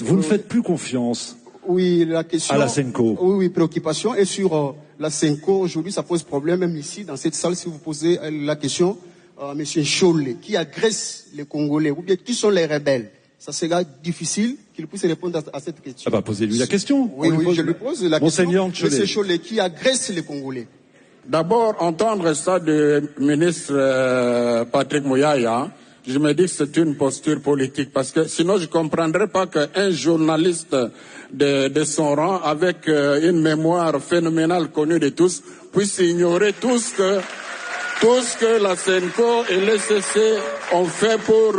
Vous ne faites plus confiance la question, à la Senco. Oui, préoccupation. Et sur la Senco, aujourd'hui, ça pose problème, même ici, dans cette salle, si vous posez la question à M. Cholle, qui agresse les Congolais, ou bien qui sont les rebelles. Ça sera difficile qu'il puisse répondre à cette question. Ah bah, posez-lui la question. Oui, je lui pose la Monseigneur question. M. Cholle, qui agresse les Congolais. D'abord, entendre ça du ministre Patrick Mouyaya, je me dis que c'est une posture politique, parce que sinon je ne comprendrais pas qu'un journaliste de son rang, avec une mémoire phénoménale connue de tous, puisse ignorer tout ce que la Senco et l'ECC ont fait pour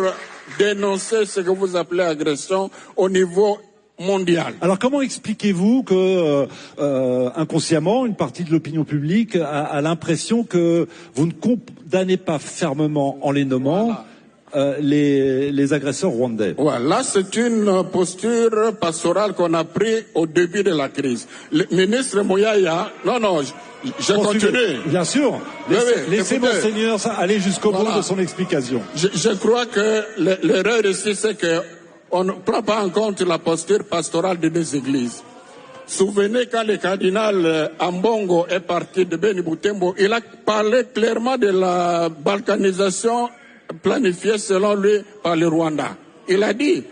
dénoncer ce que vous appelez agression au niveau mondial. Alors comment expliquez-vous que inconsciemment une partie de l'opinion publique a l'impression que vous ne condamnez pas fermement en les nommant les agresseurs rwandais? Là, c'est une posture pastorale qu'on a prise au début de la crise. Le ministre Mouyaya, je continue. Bien sûr. Laissez Monseigneur aller jusqu'au bout de son explication. Je crois que l'erreur ici, c'est qu'on ne prend pas en compte la posture pastorale de deux églises. Souvenez quand le cardinal Ambongo est parti de Beni Butembo, il a parlé clairement de la balkanisation planifiée selon lui par le Rwanda. Il a dit,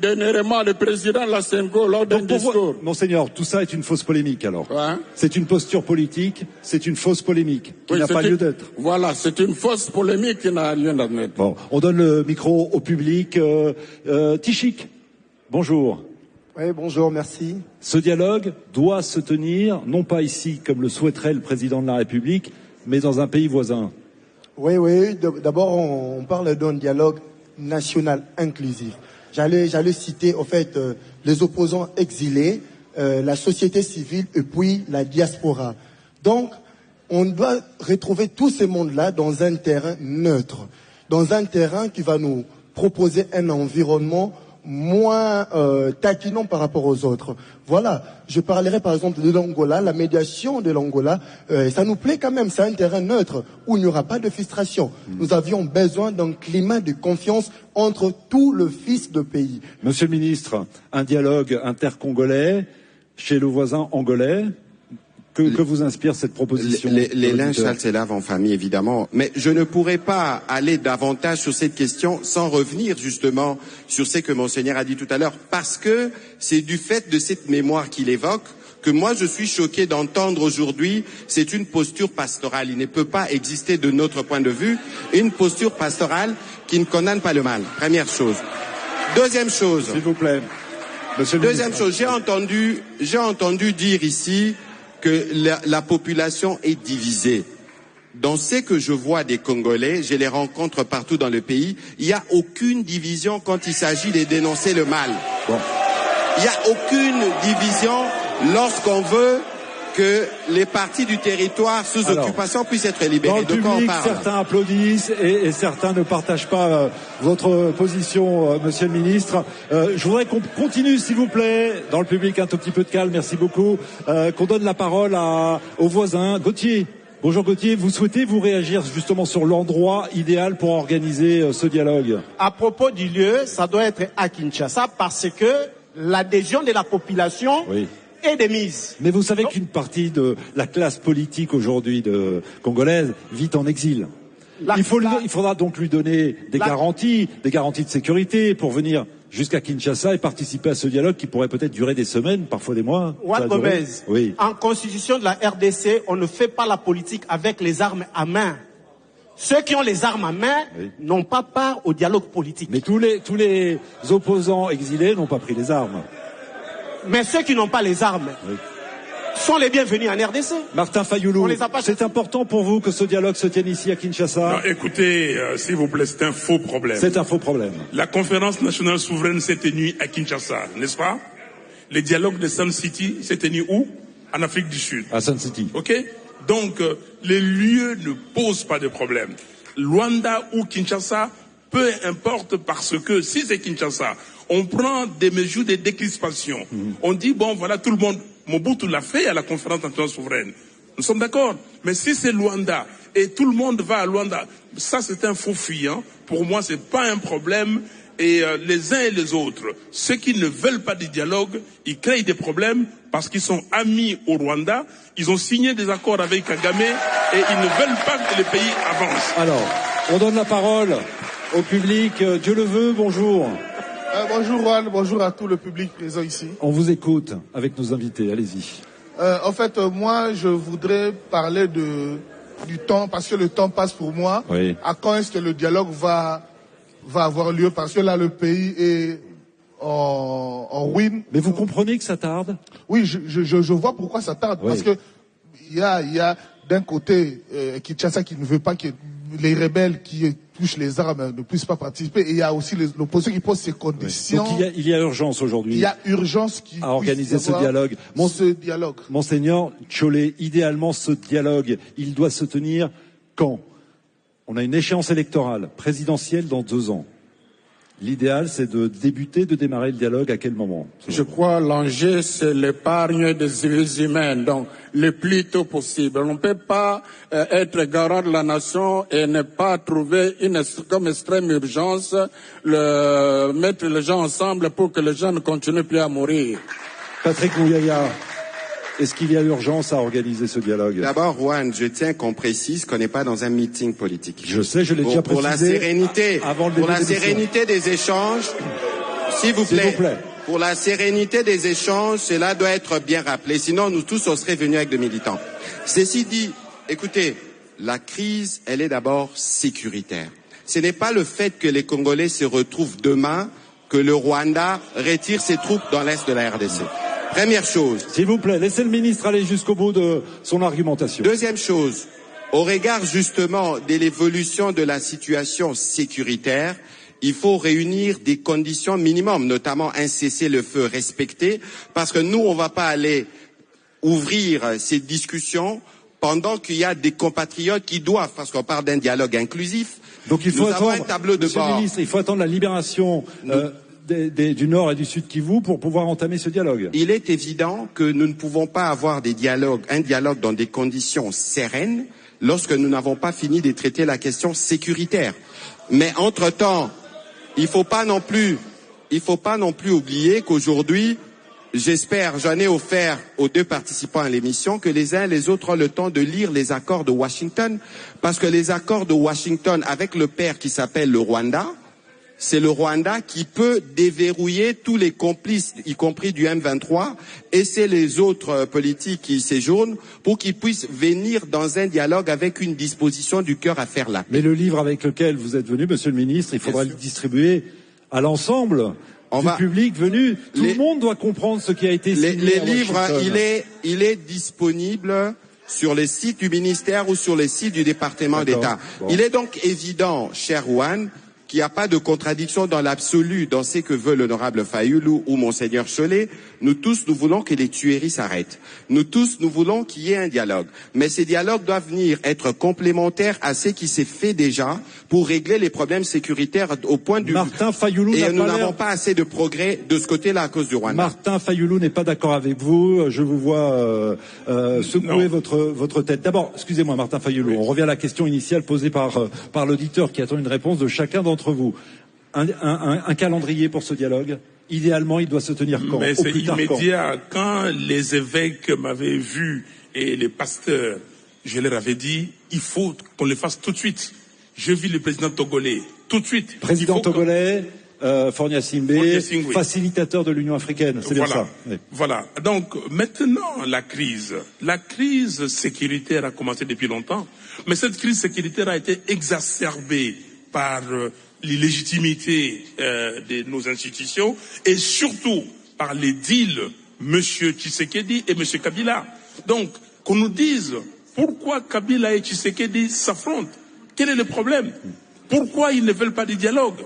dernièrement, le président de la Senco, lors d'un discours. Monseigneur, tout ça est une fausse polémique alors. C'est une posture politique, c'est une fausse polémique qui n'a pas lieu d'être. Voilà, c'est une fausse polémique qui n'a lieu d'être. Bon, on donne le micro au public. Tichik, bonjour. Oui, bonjour, merci. Ce dialogue doit se tenir, non pas ici comme le souhaiterait le président de la République, mais dans un pays voisin. Oui. D'abord, on parle d'un dialogue national inclusif. J'allais citer, au fait, les opposants exilés, la société civile et puis la diaspora. Donc, on doit retrouver tous ces mondes-là dans un terrain neutre, dans un terrain qui va nous proposer un environnement moins taquinant par rapport aux autres. Voilà, je parlerai par exemple de l'Angola, la médiation de l'Angola, ça nous plaît quand même, c'est un terrain neutre où il n'y aura pas de frustration. Nous avions besoin d'un climat de confiance entre tous les fils de pays. Monsieur le ministre, un dialogue intercongolais chez le voisin angolais, que vous inspire cette proposition? Les linges sales se lavent en famille, évidemment. Mais je ne pourrais pas aller davantage sur cette question sans revenir justement sur ce que Monseigneur a dit tout à l'heure, parce que c'est du fait de cette mémoire qu'il évoque que moi je suis choqué d'entendre aujourd'hui, c'est une posture pastorale. Il ne peut pas exister de notre point de vue une posture pastorale qui ne condamne pas le mal. Première chose. Deuxième chose. S'il vous plaît. Monsieur le Deuxième chose, j'ai entendu dire ici que la population est divisée. Dans ce que je vois des Congolais, je les rencontre partout dans le pays, il n'y a aucune division quand il s'agit de dénoncer le mal. Bon. Il n'y a aucune division lorsqu'on veut que les parties du territoire sous occupation puissent être libérées. Dans le public, certains applaudissent et certains ne partagent pas votre position, Monsieur le Ministre. Je voudrais qu'on continue, s'il vous plaît, dans le public, un tout petit peu de calme, merci beaucoup, qu'on donne la parole aux voisins. Gauthier. Bonjour Gauthier, vous souhaitez vous réagir justement sur l'endroit idéal pour organiser ce dialogue? À propos du lieu, ça doit être à Kinshasa parce que l'adhésion de la population est de mise. Mais vous savez qu'une partie de la classe politique aujourd'hui congolaise vit en exil. Il faudra donc lui donner des garanties de sécurité pour venir jusqu'à Kinshasa et participer à ce dialogue qui pourrait peut-être durer des semaines, parfois des mois. Juan Gomez, en constitution de la RDC, on ne fait pas la politique avec les armes à main. Ceux qui ont les armes à main n'ont pas part au dialogue politique. Mais tous les opposants exilés n'ont pas pris les armes. Mais ceux qui n'ont pas les armes sont les bienvenus en RDC. Martin Fayoulou, c'est important pour vous que ce dialogue se tienne ici à Kinshasa? Non, écoutez, s'il vous plaît, c'est un faux problème. C'est un faux problème. La conférence nationale souveraine s'est tenue à Kinshasa, n'est-ce pas? Le dialogue de Sun City s'est tenu où? En Afrique du Sud. À Sun City. Ok? Donc, les lieux ne posent pas de problème. Luanda ou Kinshasa, peu importe, parce que si c'est Kinshasa, on prend des mesures de décrispation. On dit, bon, voilà, tout le monde, Mobutu l'a fait à la conférence nationale souveraine. Nous sommes d'accord. Mais si c'est Luanda, et tout le monde va à Luanda, ça c'est un faux fuyant. Pour moi, c'est pas un problème. Et les uns et les autres, ceux qui ne veulent pas de dialogue, ils créent des problèmes parce qu'ils sont amis au Rwanda, ils ont signé des accords avec Kagame et ils ne veulent pas que le pays avance. Alors, on donne la parole au public. Dieu le veut, bonjour. Bonjour Juan, bonjour à tout le public présent ici. On vous écoute avec nos invités, allez-y. En fait, moi, je voudrais parler du temps, parce que le temps passe pour moi. Oui. À quand est-ce que le dialogue va avoir lieu? Parce que là, le pays est en ruine. Mais vous comprenez que ça tarde? Oui, je vois pourquoi ça tarde. Oui. Parce que il y a d'un côté Kinshasa qui ne veut pas que les rebelles qui touchent les armes ne puissent pas participer. Et il y a aussi l'opposition qui pose ces conditions. Donc il y a urgence aujourd'hui. Il y a urgence à organiser ce dialogue. Monseigneur Tcholé, idéalement ce dialogue, il doit se tenir quand? On a une échéance électorale présidentielle dans 2 ans. L'idéal, c'est de démarrer le dialogue à quel moment? Je crois l'enjeu, c'est l'épargne des vies humaines, donc le plus tôt possible. On ne peut pas être garant de la nation et ne pas trouver comme extrême urgence mettre les gens ensemble pour que les gens ne continuent plus à mourir. Patrick Mouyaya, est-ce qu'il y a urgence à organiser ce dialogue? D'abord, Juan, je tiens qu'on précise qu'on n'est pas dans un meeting politique. Je sais, je l'ai déjà précisé. Pour la sérénité, des échanges, s'il vous plaît. Pour la sérénité des échanges, cela doit être bien rappelé. Sinon, nous tous, on serait venus avec des militants. Ceci dit, écoutez, la crise, elle est d'abord sécuritaire. Ce n'est pas le fait que les Congolais se retrouvent demain que le Rwanda retire ses troupes dans l'est de la RDC. Première chose. S'il vous plaît, laissez le ministre aller jusqu'au bout de son argumentation. Deuxième chose, au regard justement de l'évolution de la situation sécuritaire, il faut réunir des conditions minimum, notamment un cessez-le-feu respecté, parce que nous, on ne va pas aller ouvrir ces discussions pendant qu'il y a des compatriotes qui doivent, parce qu'on parle d'un dialogue inclusif. Donc il faut attendre, un tableau de Monsieur bord. le ministre, il faut attendre la libération du Nord et du Sud Kivu pour pouvoir entamer ce dialogue. Il est évident que nous ne pouvons pas avoir un dialogue dans des conditions sereines lorsque nous n'avons pas fini de traiter la question sécuritaire. Mais entre-temps, il faut pas non plus oublier qu'aujourd'hui, j'espère, j'en ai offert aux 2 participants à l'émission, que les uns et les autres ont le temps de lire les accords de Washington, parce que les accords de Washington avec le père qui s'appelle le Rwanda, c'est le Rwanda qui peut déverrouiller tous les complices, y compris du M23, et c'est les autres politiques qui séjournent pour qu'ils puissent venir dans un dialogue avec une disposition du cœur à faire la paix. Mais le livre avec lequel vous êtes venu, Monsieur le ministre, il faudra le distribuer à l'ensemble du public venu. Tout le monde doit comprendre ce qui a été signé. Les livres, il est disponible sur les sites du ministère ou sur les sites du département d'État. Bon. Il est donc évident, cher Juan, qu'il n'y a pas de contradiction dans l'absolu dans ce que veut l'honorable Fayulu ou Monseigneur Tcholé. Nous tous, nous voulons que les tueries s'arrêtent. Nous tous, nous voulons qu'il y ait un dialogue. Mais ces dialogues doivent venir être complémentaires à ce qui s'est fait déjà pour régler les problèmes sécuritaires au point de vue. Martin Fayulu et nous n'avons pas assez de progrès de ce côté-là à cause du Rwanda. Martin Fayulu n'est pas d'accord avec vous. Je vous vois secouer votre tête. D'abord, excusez-moi, Martin Fayulu. Oui. On revient à la question initiale posée par l'auditeur qui attend une réponse de chacun d'entre vous. Un calendrier pour ce dialogue? Idéalement, il doit se tenir quand? Mais c'est immédiat. Quand les évêques m'avaient vu et les pasteurs, je leur avais dit, il faut qu'on le fasse tout de suite. Je vis le président togolais tout de suite. Président togolais, Fornia Simbe, facilitateur de l'Union africaine, c'est bien ça. Oui. Voilà. Donc maintenant, la crise sécuritaire a commencé depuis longtemps, mais cette crise sécuritaire a été exacerbée par l'illégitimité de nos institutions et surtout par les deals M. Tshisekedi et M. Kabila. Donc, qu'on nous dise pourquoi Kabila et Tshisekedi s'affrontent. Quel est le problème? Pourquoi ils ne veulent pas de dialogue?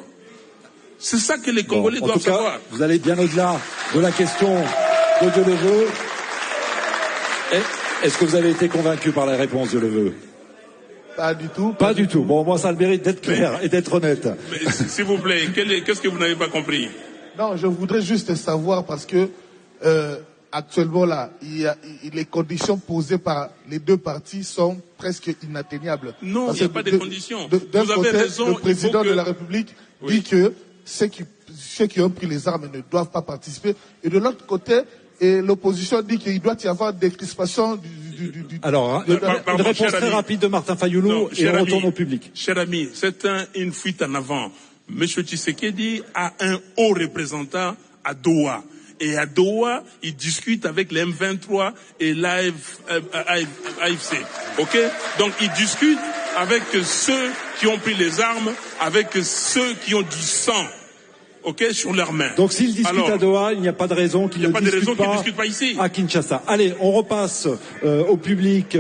C'est ça que les Congolais doivent savoir. Vous allez bien au-delà de la question de Dieu le veut. Est-ce que vous avez été convaincu par la réponse Dieu le veut? Pas du tout. Pas du tout. Bon, moi, ça a le mérite d'être clair et d'être honnête. Mais s'il vous plaît, qu'est-ce que vous n'avez pas compris? Non, je voudrais juste savoir parce que actuellement là, les conditions posées par les 2 parties sont presque inatteignables. Non, il n'y a pas de conditions. D'un côté, le président de la République dit que ceux qui ont pris les armes ne doivent pas participer. Et de l'autre côté, l'opposition dit qu'il doit y avoir des crispations Alors, une réponse très rapide de Martin Fayulu et on retourne au public. Cher ami, c'est une fuite en avant. Monsieur Tshisekedi a un haut représentant à Doha. Et à Doha, il discute avec les M23 et l'AFC. Ok? Donc, il discute avec ceux qui ont pris les armes, avec ceux qui ont du sang. Ok, sur leurs mains. Donc s'ils discutent à Doha, il n'y a pas de raison qu'ils ne discutent pas ici. À Kinshasa. Allez, on repasse au public.